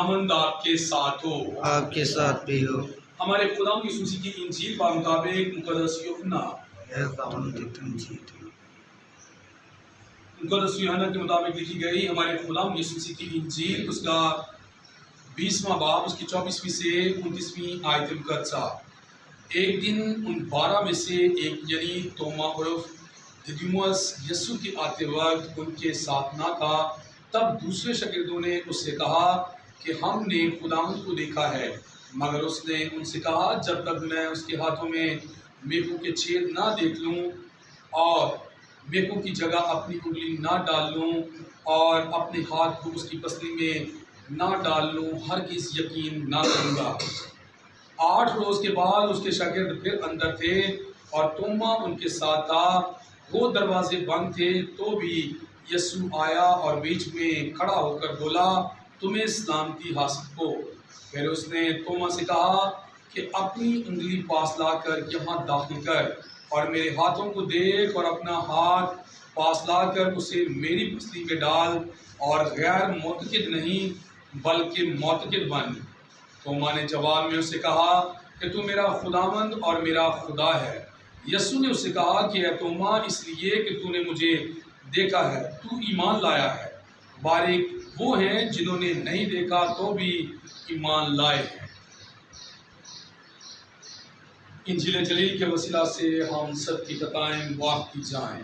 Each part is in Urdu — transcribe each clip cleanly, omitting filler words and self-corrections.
خداوند آپ کے ساتھ ہو۔ آپ کے ساتھ بھی ہو۔ ہمارے خداوند یسوع مسیح کی انجیل با مطابق مقدس یوحنا کے مطابق لکھی گئی ہمارے خداوند یسوع مسیح کی انجیل، اس کا 20واں باب، اس کی 24ویں سے 29ویں آیت مقدسہ۔ ایک دن ان 12 میں سے ایک یعنی توما عرف ددیموس یسوع کے آتے وقت ان کے ساتھ نہ تھا۔ تب دوسرے شاگردوں نے اس سے کہا کہ ہم نے خداوند کو دیکھا ہے، مگر اس نے ان سے کہا جب تک میں اس کے ہاتھوں میں میخوں کے چھید نہ دیکھ لوں اور میخوں کی جگہ اپنی انگلی نہ ڈال لوں اور اپنے ہاتھ کو اس کی پسلی میں نہ ڈال لوں، ہرگز یقین نہ کروں گا۔ 8 روز کے بعد اس کے شاگرد پھر اندر تھے اور توما ان کے ساتھ تھا۔ وہ دروازے بند تھے تو بھی یسوع آیا اور بیچ میں کھڑا ہو کر بولا، تمہیں سلامتی حاصل ہو۔ پھر اس نے توما سے کہا کہ اپنی انگلی پاس لا کر یہاں داخل کر اور میرے ہاتھوں کو دیکھ، اور اپنا ہاتھ پاس لا کر اسے میری پسلی میں ڈال، اور غیر معتقد نہیں بلکہ معتقد بن۔ توما نے جواب میں اس سے کہا کہ تو میرا خداوند اور میرا خدا ہے۔ یسوع نے اس سے کہا کہ اے توما، اس لیے کہ تو نے مجھے دیکھا ہے تو ایمان لایا ہے۔ بارک وہ ہیں جنہوں نے نہیں دیکھا تو بھی ایمان لائے ہیں۔ انجیل جلیل کے وسیلہ سے ہم سب کی خطائیں معاف کی جائیں۔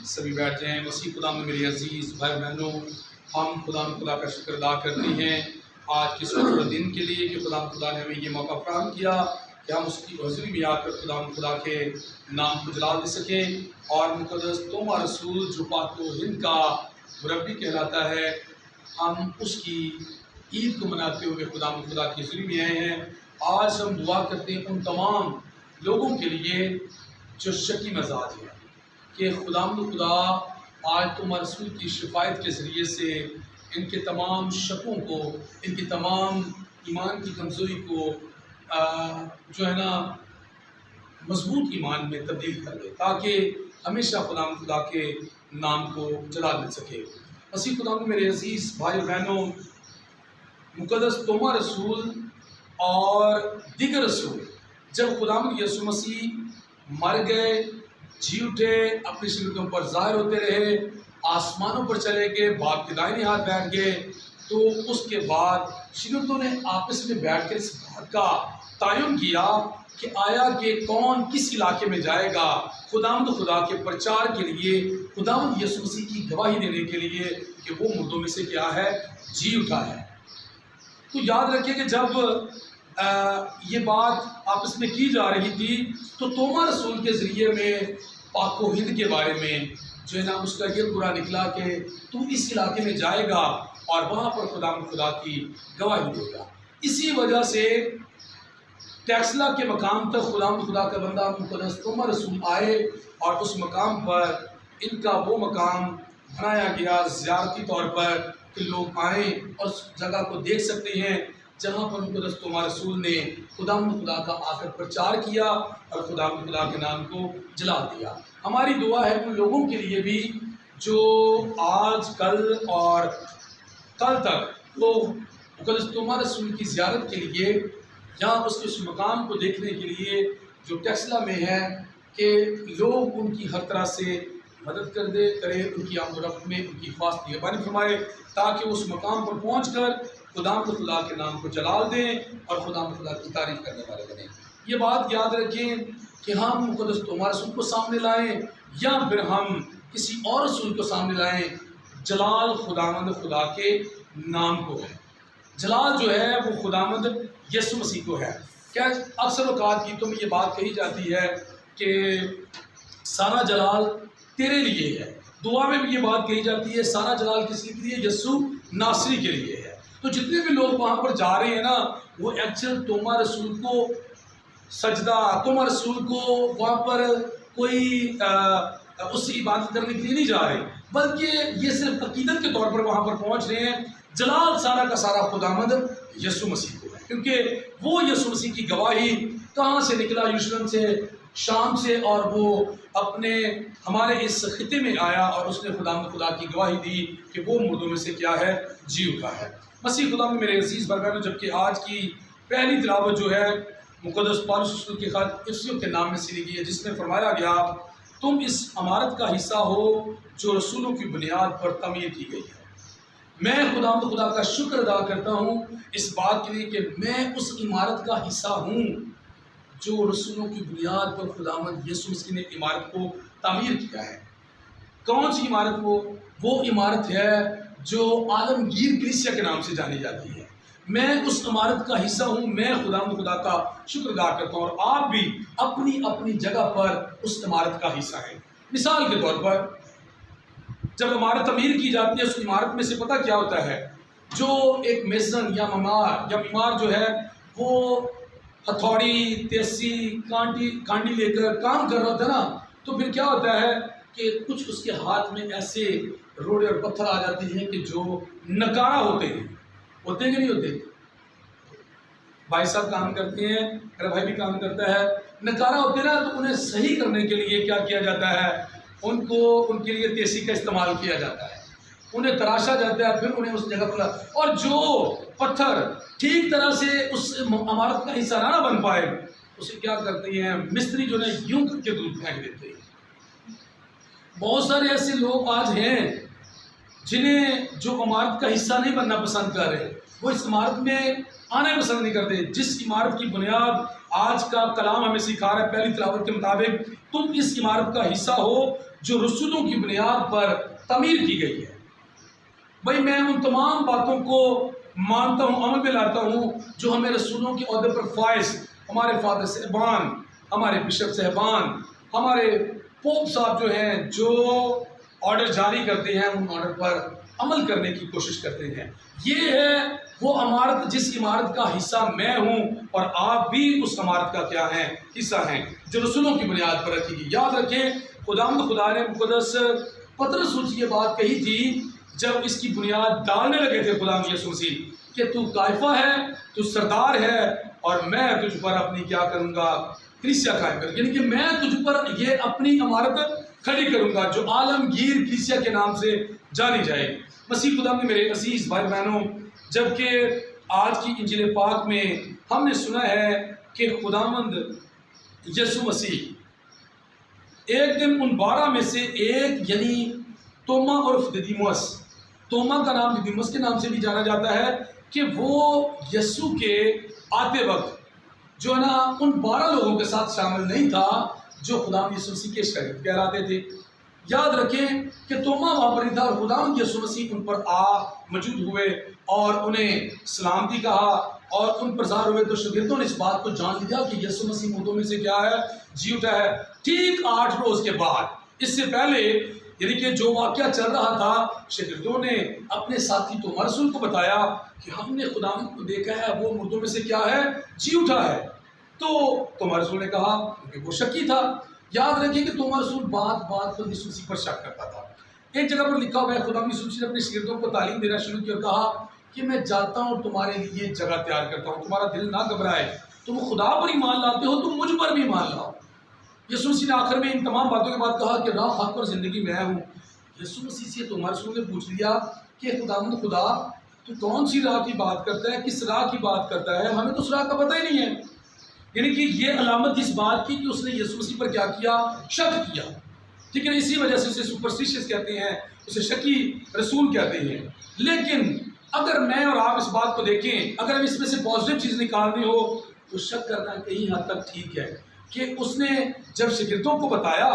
سبھی بیٹھ جائیں۔ مسیح خدا میں میرے عزیز بھائی بہنوں، ہم خدا کا شکر ادا کرتے ہیں آج کے اس دن کے لیے کہ خدا نے ہمیں یہ موقع فراہم کیا کہ ہم اس کی حضوری میں آ کر خدا کے نام کو جلال دے سکیں، اور مقدس توما رسول جو پاک و ہند کا مربی کہلاتا ہے، ہم اس کی عید کو مناتے ہوئے خدا کی حضوری میں آئے ہیں۔ آج ہم دعا کرتے ہیں ان تمام لوگوں کے لیے جو شکی مزاج ہیں کہ خدا آج توما رسول کی شفایت کے ذریعے سے ان کے تمام شکوں کو، ان کی تمام ایمان کی کمزوری کو جو ہے نا مضبوط ایمان میں تبدیل کر دے، تاکہ ہمیشہ خدا کے نام کو جلال مل سکے۔ مسیح خدا میں میرے عزیز بھائی بہنوں، مقدس توما رسول اور دیگر رسول جب خداوند یسوع مسیح مر گئے، جی اٹھے، اپنی شگردوں پر ظاہر ہوتے رہے، آسمانوں پر چلے گئے، باپ کے دائیں ہاتھ بیٹھ گئے، تو اس کے بعد شگردوں نے آپس میں بیٹھ کر اس بات کا تعین کیا کہ آیا کہ کون کس علاقے میں جائے گا خدا کے پرچار کے لیے، خداوند یسوع مسیح کی گواہی دینے کے لیے کہ وہ مردوں میں سے کیا ہے، جی اٹھا ہے۔ تو یاد رکھیے کہ جب یہ بات آپس میں کی جا رہی تھی تو توما رسول کے ذریعے میں پاک و ہند کے بارے میں جو ہے نا اس کا یہ برا نکلا کہ تو اس علاقے میں جائے گا اور وہاں پر خدا کی گواہی دے گا۔ اسی وجہ سے ٹیکسلا کے مقام تک خدا کا بندہ مقدس توما رسول آئے، اور اس مقام پر ان کا وہ مقام بنایا گیا زیارتی طور پر کہ لوگ آئیں اور اس جگہ کو دیکھ سکتے ہیں جہاں پر مقدس توما رسول نے خدا کا آ کر پرچار کیا اور خدا کے نام کو جلا دیا۔ ہماری دعا ہے ان لوگوں کے لیے بھی جو آج کل اور کل تک وہ مقدس توما رسول کی زیارت کے لیے یا اس کے اس مقام کو دیکھنے کے لیے جو ٹیکسلا میں ہے، کہ لوگ ان کی ہر طرح سے مدد کرے، ان کی آمد و رفت میں ان کی خاص نگہبانی فرمائے، تاکہ اس مقام پر پہنچ کر خدا کے نام کو جلال دیں اور خدا کی تعریف کرنے والے بنیں۔ یہ بات یاد رکھیں کہ ہم مقدس توما رسول کو سامنے لائیں یا پھر ہم کسی اور رسول کو سامنے لائیں، جلال خدا کے نام کو ہے۔ جلال جو ہے وہ خداوند یسوع مسیح کو ہے۔ کیا اکثر اوقات گیتوں میں یہ بات کہی جاتی ہے کہ سارا جلال تیرے لیے ہے، دعا میں بھی یہ بات کہی جاتی ہے سارا جلال کس کے لیے؟ یسوع ناصری کے لیے ہے۔ تو جتنے بھی لوگ وہاں پر جا رہے ہیں نا، وہ ایکچوئل توما رسول کو سجدہ، توما رسول کو وہاں پر کوئی اس سے عبادت کرنے کے لیے نہیں جا رہے، بلکہ یہ صرف عقیدت کے طور پر وہاں پر پہنچ رہے ہیں۔ جلال سارا کا سارا خداوند یسوع مسیح کو ہے، کیونکہ وہ یسوع مسیح کی گواہی کہاں سے نکلا؟ یروشلم سے، شام سے، اور وہ اپنے ہمارے اس خطے میں آیا اور اس نے خدا کی گواہی دی کہ وہ مردوں میں سے کیا ہے؟ جی اٹھا ہے۔ مسیح خدا میں میرے عزیز بھائیو، جبکہ آج کی پہلی تلاوت جو ہے مقدس پالوس رسول کے خط افسیوں کے نام میں سے لی گئی ہے، جس میں فرمایا گیا تم اس عمارت کا حصہ ہو جو رسولوں کی بنیاد پر تعمیر کی گئی ہے۔ میں خدا کا شکر ادا کرتا ہوں اس بات کے لیے کہ میں اس عمارت کا حصہ ہوں جو رسولوں کی بنیاد پر خداوند یسوع مسیح نے عمارت کو تعمیر کیا ہے۔ کون سی عمارت؟ وہ عمارت ہے جو عالمگیر کلیسیا کے نام سے جانی جاتی ہے۔ میں اس عمارت کا حصہ ہوں، میں خدا کا شکر ادا کرتا ہوں، اور آپ بھی اپنی اپنی جگہ پر اس عمارت کا حصہ ہیں۔ مثال کے طور پر جب عمارت تعمیر کی جاتی ہے، اس عمارت میں سے پتہ کیا ہوتا ہے؟ جو ایک میسن یا معمار جو ہے وہ ہتھوڑی، تیسی، کانٹی لے کر کام کر رہا ہوتا ہے نا، تو پھر کیا ہوتا ہے کہ کچھ اس کے ہاتھ میں ایسے روڑے اور پتھر آ جاتے ہیں کہ جو نکارا ہوتے ہیں کہ نہیں ہوتے؟ بھائی صاحب کام کرتے ہیں، میرا بھائی بھی کام کرتا ہے، نکارا ہوتے ہیں نا، تو انہیں صحیح کرنے کے لیے کیا کیا جاتا ہے؟ ان کے لیے تیسی کا استعمال کیا جاتا ہے، انہیں تراشا جاتا ہے، پھر انہیں اس جگہ پر، اور جو پتھر ٹھیک طرح سے اس عمارت کا حصہ نہ بن پائے اسے کیا کرتے ہیں مستری جو ہے یوں کر کے دور پھینک دیتے ہیں۔ بہت سارے ایسے لوگ آج ہیں جنہیں جو عمارت کا حصہ نہیں بننا پسند کر رہے، وہ اس عمارت میں آنا پسند نہیں کرتے، جس عمارت کی بنیاد آج کا کلام ہمیں سکھا رہا ہے پہلی تلاوت کے مطابق، تم اس عمارت کا حصہ ہو جو رسولوں کی بنیاد پر تعمیر کی گئی ہے۔ بھائی میں ان تمام باتوں کو مانتا ہوں، عمل میں لاتا ہوں جو ہمیں رسولوں کے عہدے پر فائز، ہمارے فادر صاحبان، ہمارے بشپ صاحبان، ہمارے پوپ صاحب جو ہیں، جو آرڈر جاری کرتے ہیں، ان آرڈر پر عمل کرنے کی کوشش کرتے ہیں۔ یہ ہے وہ عمارت جس عمارت کا حصہ میں ہوں، اور آپ بھی اس عمارت کا کیا ہیں؟ حصہ ہیں، جو رسولوں کی بنیاد پر رکھی گئی۔ یاد رکھیں خدا نے مقدس پطرس سے یہ بات کہی تھی جب اس کی بنیاد ڈالنے لگے تھے خدا یسوع مسیح، کہ تو کائفہ ہے، تو سردار ہے، اور میں تجھ پر اپنی کیا کروں گا؟ کلیسیا قائم کروں گا، یعنی کہ میں تجھ پر یہ اپنی عمارت کھڑی کروں گا جو عالمگیر کلیسیا کے نام سے جانی جائے گی۔ مسیح خدا میں میرے عزیز بھائی بہنوں، جبکہ آج کی انجیل پاک میں ہم نے سنا ہے کہ خداوند یسوع مسیح ایک دن ان 12 میں سے ایک، یعنی توما اور ددیموس، توما کا نام ددیموس کے نام سے بھی جانا جاتا ہے، کہ وہ یسوع کے آتے وقت جو ہے نا ان 12 لوگوں کے ساتھ شامل نہیں تھا جو خداوند یسوع مسیح کے شاگرد کہلاتے تھے۔ یاد رکھیں کہ توما وہاں پر ہی تھا، اور خداوند یسوع مسیح ان پر موجود ہوئے اور انہیں سلامتی کہا، اور ان پر ظاہر ہوئے، تو شاگردوں نے اس بات کو جان لیا کہ یسوع مسیح مردوں میں سے کیا ہے؟ جی اٹھا ہے۔ ٹھیک 8 روز کے بعد، اس سے پہلے یعنی کہ جو واقعہ چل رہا تھا، شاگردوں نے اپنے ساتھی توما رسول کو بتایا کہ ہم نے خداوند کو دیکھا ہے، وہ مردوں میں سے کیا ہے؟ جی اٹھا ہے۔ تو توما رسول نے کہا، کیونکہ وہ شکی تھا۔ یاد رکھیں کہ توما رسول بات پر یسوع مسیح پر شک کرتا تھا۔ ایک جگہ پر لکھا ہوا ہے خداوند یسوع مسیح نے اپنے شاگردوں کو تعلیم دینا شروع کی اور کہا کہ میں جاتا ہوں تمہارے لیے جگہ تیار کرتا ہوں، تمہارا دل نہ گھبرائے، تم خدا پر ایمان لاتے ہو، تم مجھ پر بھی ایمان لاؤ۔ یسوع مسیح نے آخر میں ان تمام باتوں کے بعد کہا کہ راہ، حق اور زندگی میں ہوں۔ یسوع مسیح سے توما رسول نے پوچھ لیا کہ خداوند خدا، تو کون سی راہ کی بات کرتا ہے؟ کس راہ کی بات کرتا ہے؟ ہمیں تو اس راہ کا پتہ ہی نہیں ہے۔ یعنی کہ یہ علامت اس بات کی کہ اس نے یسوع مسیح پر کیا کیا؟ شک کیا۔ ٹھیک ہے، اسی وجہ سے اسے سپرسٹیشس کہتے ہیں، اسے شکی رسول کہتے ہیں۔ لیکن اگر میں اور آپ اس بات کو دیکھیں، اگر ہم اس میں سے پازیٹیو چیز نکالنی ہو تو شک کرنا کہیں حد تک ٹھیک ہے، کہ اس نے جب شاگردوں کو بتایا،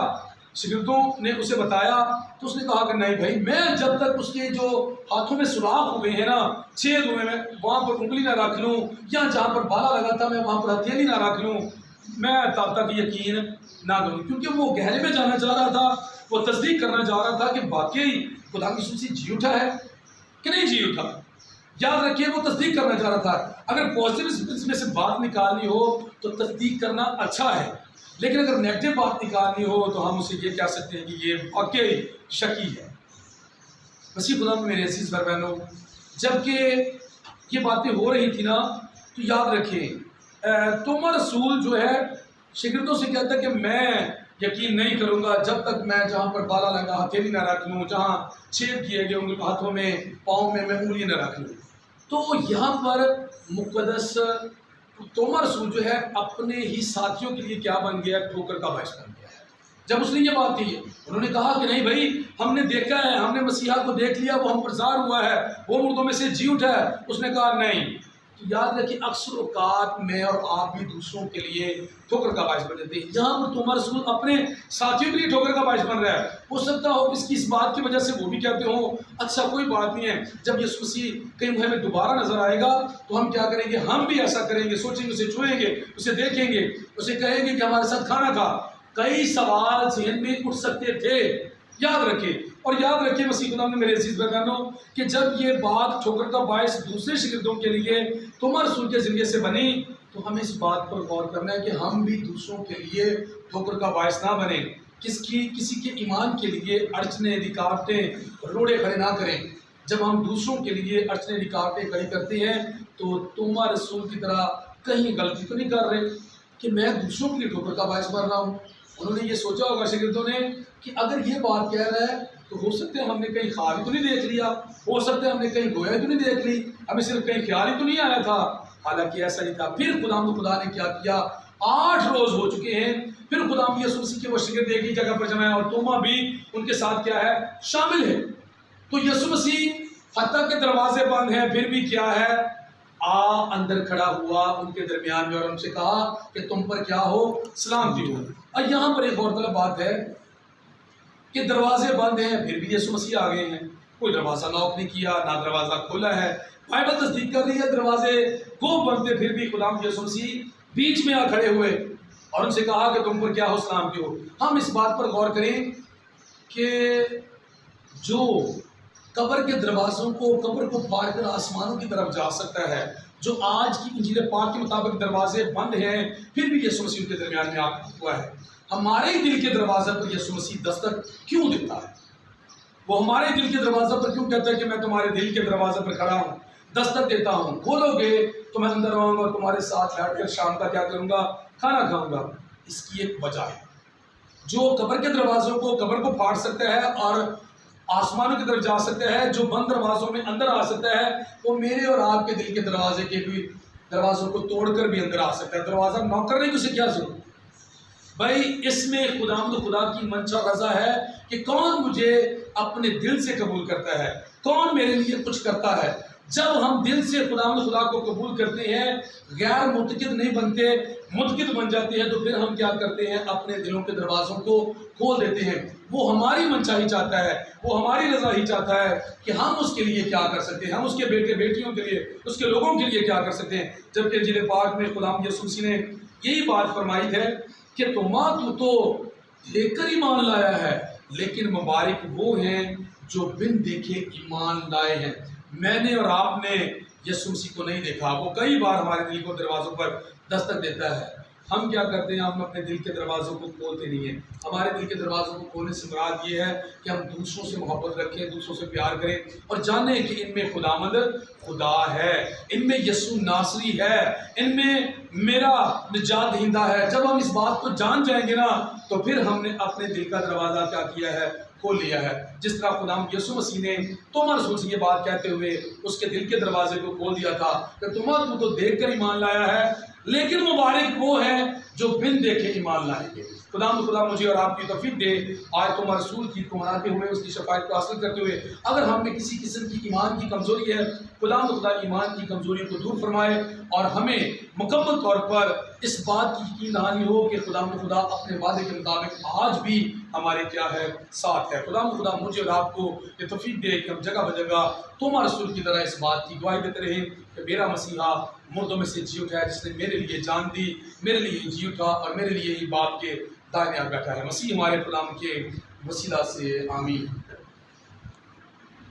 شاگردوں نے اسے بتایا، تو اس نے کہا کہ نہیں بھائی، میں جب تک اس کے جو ہاتھوں میں سوراخ ہوئے ہیں نا، چھید ہوئے ہیں، وہاں پر انگلی نہ رکھ لوں، یا جہاں پر بالا لگا تھا میں وہاں پر ہتھیلی نہ رکھ لوں، میں تب تک یقین نہ کروں، کیونکہ وہ گہرے میں جانا چاہ رہا تھا، وہ تصدیق کرنا چاہ رہا تھا کہ واقعی خدا یسوع مسیح جی اٹھا ہے کہ نہیں جی اٹھا۔ یاد رکھیے وہ تصدیق کرنا چاہ رہا تھا۔ اگر پازیٹیو اس میں سے بات نکالنی ہو تو تصدیق کرنا اچھا ہے، لیکن اگر نیگیٹو بات نکالنی ہو تو ہم اسے یہ کہہ سکتے ہیں کہ یہ واقعی شکی ہے۔ مسیح خدا میں میرے عزیز بھائی بہنوں، جب کہ یہ باتیں ہو رہی تھی نا، تو یاد رکھیں توما رسول جو ہے شاگردوں سے کہتا ہے کہ میں یقین نہیں کروں گا جب تک میں جہاں پر بالا لگا ہتھیلی نہ رکھ لوں، جہاں چھید کیے گئے ہاتھوں میں، پاؤں میں انگلی نہ رکھ لوں۔ تو یہاں پر مقدس توما رسول جو ہے اپنے ہی ساتھیوں کے لیے کیا بن گیا؟ ٹھوکر کا باعث بن گیا ہے۔ جب اس نے یہ بات کی، انہوں نے کہا کہ نہیں بھائی، ہم نے دیکھا ہے، ہم نے مسیحا کو دیکھ لیا، وہ ہم پر ظاہر ہوا ہے، وہ مردوں میں سے جی اٹھا ہے۔ اس نے کہا نہیں۔ تو یاد رکھیں، اکثر اوقات میں اور آپ بھی دوسروں کے لیے ٹھوکر کا باعث بن جاتے ہیں۔ یہاں پر توما رسول اپنے ساتھیوں کے لیے ٹھوکر کا باعث بن رہا ہے۔ ہو سکتا ہو اس کی اس بات کی وجہ سے وہ بھی کہتے ہوں اچھا کوئی بات نہیں ہے، جب یسوع مسیح کہیں ہمیں دوبارہ نظر آئے گا تو ہم کیا کریں گے؟ ہم بھی ایسا کریں گے، سوچیں گے، اسے چھوئیں گے، اسے دیکھیں گے، اسے کہیں گے کہ ہمارے ساتھ کھانا کھا۔ کئی سوال ذہن میں اٹھ سکتے تھے، یاد رکھیں۔ اور یاد رکھیں مسیح خدا میں میرے عزیز بہنوں کہ جب یہ بات ٹھوکر کا باعث دوسرے شاگردوں کے لیے توما رسول کے ذریعے سے بنی، تو ہمیں اس بات پر غور کرنا ہے کہ ہم بھی دوسروں کے لیے ٹھوکر کا باعث نہ بنیں، کسی کے ایمان کے لیے اڑچنیں رکاوٹیں روڑے کھڑے نہ کریں۔ جب ہم دوسروں کے لیے اڑچنیں رکاوٹیں کھڑی کرتے ہیں تو توما رسول کی طرح کہیں غلطی تو نہیں کر رہے کہ میں دوسروں کے لیے ٹھوکر کا باعث بن رہا ہوں۔ انہوں نے یہ سوچا ہوگا شاگردوں نے کہ اگر یہ بات کہہ رہا ہے تو ہو سکتا ہے ہم نے کہیں خواب ہی تو نہیں دیکھ لیا، ہو سکتا ہے ہم نے کہیں گویا ہی تو نہیں دیکھ لی، ہمیں صرف کہیں خیال ہی تو نہیں آیا تھا۔ حالانکہ ایسا نہیں تھا۔ پھر خدا نے کیا کیا؟ 8 روز ہو چکے ہیں، پھر خدا یسوع مسیح کے وہ شاگرد ایک ہی جگہ پر جمع ہے اور توما بھی ان کے ساتھ کیا ہے؟ شامل ہے۔ تو یسوع مسیح حتیٰ کہ دروازے بند ہیں پھر بھی کیا ہے؟ اندر کھڑا ہوا ان کے درمیان میں اور ان سے کہا کہ تم پر کیا ہو؟ سلامتی ہو۔ اور یہاں پر ایک اور طلب بات ہے کہ دروازے بند ہیں پھر بھی یسوع مسیح آ گئے ہیں۔ کوئی دروازہ نوک نہیں کیا، نہ دروازہ کھولا ہے۔ بائبل تصدیق کر رہی ہے دروازے کو بند تھے پھر بھی خدا یسوع مسیح بیچ میں آ کھڑے ہوئے اور ان سے کہا کہ تم پر کیا ہو؟ سلامتی ہو۔ ہم اس بات پر غور کریں کہ جو قبر کے دروازوں کو، قبر کو پار کر آسمانوں کی طرف جا سکتا ہے، جو آج کی انجیل پاک کے مطابق دروازے بند ہیں پھر بھی یسوع مسیح ان کے درمیان میں ہوا ہے۔ ہمارے دل کے دروازے پر یسوع مسیح دستک کیوں دیتا ہے؟ وہ ہمارے دل کے دروازے پر کیوں کہتا ہے کہ میں تمہارے دل کے دروازے پر کھڑا ہوں، دستک دیتا ہوں، کھولو گے تو میں اندر آؤں گا اور تمہارے ساتھ بیٹھ کر شام کا کیا کروں گا؟ کھانا کھاؤں گا۔ اس کی ایک وجہ ہے، جو قبر کے دروازوں کو، قبر کو پھاڑ سکتا ہے اور آسمانوں کی طرف جا سکتا ہے، جو بند دروازوں میں اندر آ سکتا ہے، وہ میرے اور آپ کے دل کے دروازے کے بھی دروازوں کو توڑ کر بھی اندر آ سکتا ہے۔ دروازہ نوک کرنے کی اسے کیا ضرورت؟ بھائی اس میں خدا کی منشا رضا ہے کہ کون مجھے اپنے دل سے قبول کرتا ہے، کون میرے لیے کچھ کرتا ہے۔ جب ہم دل سے خدا کو قبول کرتے ہیں، غیر متقد نہیں بنتے، متقد بن جاتے ہیں، تو پھر ہم کیا کرتے ہیں؟ اپنے دلوں کے دروازوں کو کھول دیتے ہیں۔ وہ ہماری منشا ہی چاہتا ہے، وہ ہماری رضا ہی چاہتا ہے کہ ہم اس کے لیے کیا کر سکتے ہیں، ہم اس کے بیٹے بیٹیوں کے لیے، اس کے لوگوں کے لیے کیا کر سکتے ہیں۔ جبکہ انجیل پاک میں خدا یسوع مسیح نے یہی بات فرمائی ہے کہ توما تو دیکھ کر ایمان لایا ہے، لیکن مبارک وہ ہیں جو بن دیکھے ایمان لائے ہیں۔ میں نے اور آپ نے یسوع مسیح کو نہیں دیکھا، وہ کئی بار ہمارے دل کو دروازوں پر دستک دیتا ہے۔ ہم کیا کرتے ہیں؟ ہم اپنے دل کے دروازوں کو کھولتے نہیں ہیں۔ ہمارے دل کے دروازوں کو کھولنے سے مراد یہ ہے کہ ہم دوسروں سے محبت رکھیں، دوسروں سے پیار کریں اور جانیں کہ ان میں خداوند خدا ہے، ان میں یسوع ناصری ہے، ان میں میرا نجات دہندہ ہے۔ جب ہم اس بات کو جان جائیں گے نا تو پھر ہم نے اپنے دل کا دروازہ کیا کیا ہے؟ کھول لیا ہے۔ جس طرح خدا یسوع مسیح نے توما رسول سے یہ بات کہتے ہوئے اس کے دل کے دروازے کو کھول دیا تھا کہ توما تو دیکھ کر ایمان لایا ہے، لیکن مبارک وہ ہیں جو بن دیکھے ایمان لائیں گے۔ خدا مجھے اور آپ کی توفیق دے آج توما رسول کی کو مناتے ہوئے، اس کی شفاعت کو حاصل کرتے ہوئے، اگر ہم میں کسی قسم کی ایمان کی کمزوری ہے، خدا ایمان کی کمزوری کو دور فرمائے اور ہمیں مکمل طور پر اس بات کی یقین دہانی ہو کہ خدا اپنے وعدے کے مطابق آج بھی ہمارے کیا ہے؟ ساتھ ہے۔ خدا مجھے اور آپ کو یہ توفیق دے کہ ہم جگہ بجگہ توما رسول کی طرح اس بات کی گواہی دیتے رہیں کہ میرا مسیحا مردوں میں سے جی اٹھا ہے، جس نے میرے لیے جان دی، میرے لیے جی اٹھا اور میرے لیے ہی باپ کے دائیں بیٹھا ہے۔ مسیح ہمارے غلام کے وسیلہ سے آمین۔